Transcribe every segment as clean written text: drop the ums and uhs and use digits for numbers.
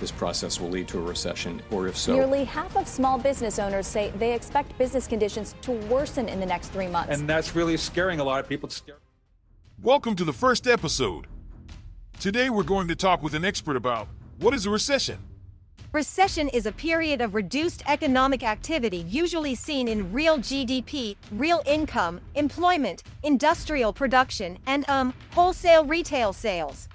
this process will lead to a recession, or if so. Nearly half of small business owners say they expect business conditions to worsen in the next 3 months. And that's really scaring a lot of people. Welcome to the first episode. Today we're going to talk with an expert about what is a recession. Recession is a period of reduced economic activity usually seen in real GDP, real income, employment, industrial production, and wholesale retail sales.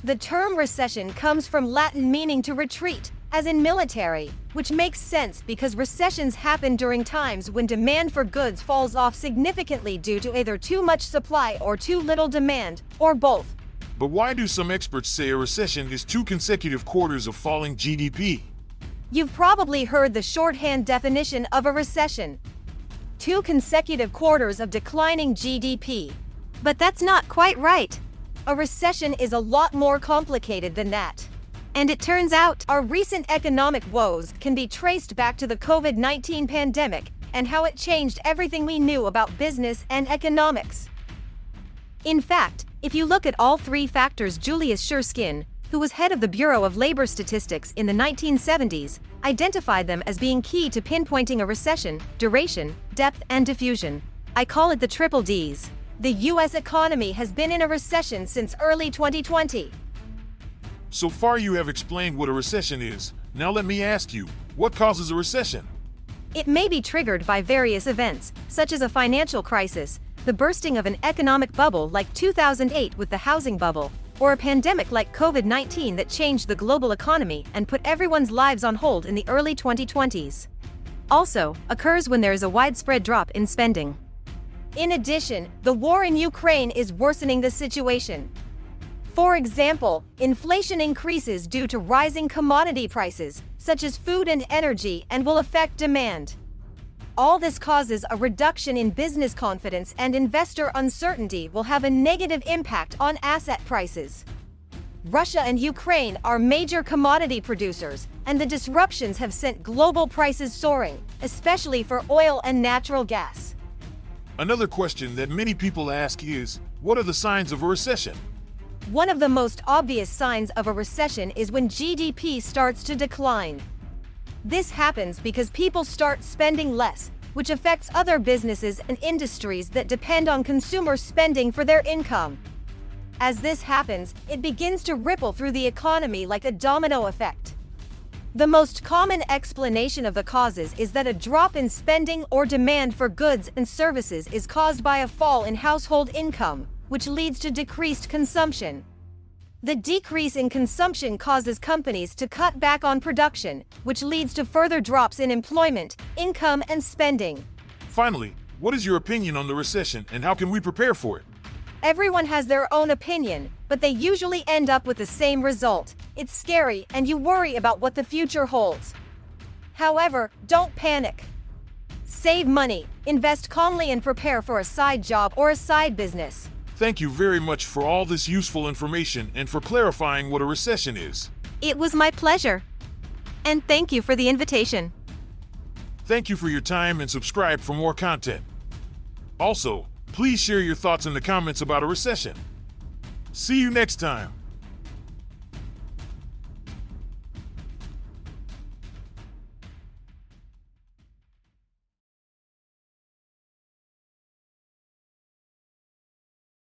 The term recession comes from Latin meaning to retreat, as in military, which makes sense because recessions happen during times when demand for goods falls off significantly due to either too much supply or too little demand, or both. But why do some experts say a recession is 2 consecutive quarters of falling GDP? You've probably heard the shorthand definition of a recession: 2 consecutive quarters of declining GDP. But that's not quite right. A recession is a lot more complicated than that. And it turns out, our recent economic woes can be traced back to the COVID-19 pandemic and how it changed everything we knew about business and economics. In fact, if you look at all 3 factors, Julius Shurskin, who was head of the Bureau of Labor Statistics in the 1970s, identified them as being key to pinpointing a recession: duration, depth, and diffusion. I call it the triple Ds. The U.S. economy has been in a recession since early 2020. So far you have explained what a recession is. Now let me ask you, what causes a recession? It may be triggered by various events, such as a financial crisis, the bursting of an economic bubble like 2008 with the housing bubble, or a pandemic like COVID-19 that changed the global economy and put everyone's lives on hold in the early 2020s. Also, occurs when there is a widespread drop in spending. In addition, the war in Ukraine is worsening the situation. For example, inflation increases due to rising commodity prices, such as food and energy, and will affect demand. All this causes a reduction in business confidence, and investor uncertainty will have a negative impact on asset prices. Russia and Ukraine are major commodity producers, and the disruptions have sent global prices soaring, especially for oil and natural gas. Another question that many people ask is, what are the signs of a recession? One of the most obvious signs of a recession is when GDP starts to decline. This happens because people start spending less, which affects other businesses and industries that depend on consumer spending for their income. As this happens, it begins to ripple through the economy like a domino effect. The most common explanation of the causes is that a drop in spending or demand for goods and services is caused by a fall in household income, which leads to decreased consumption. The decrease in consumption causes companies to cut back on production, which leads to further drops in employment, income, and spending. Finally, what is your opinion on the recession and how can we prepare for it? Everyone has their own opinion, but they usually end up with the same result. It's scary and you worry about what the future holds. However, don't panic. Save money, invest calmly, and prepare for a side job or a side business. Thank you very much for all this useful information and for clarifying what a recession is. It was my pleasure. And thank you for the invitation. Thank you for your time and subscribe for more content. Also, please share your thoughts in the comments about a recession. See you next time.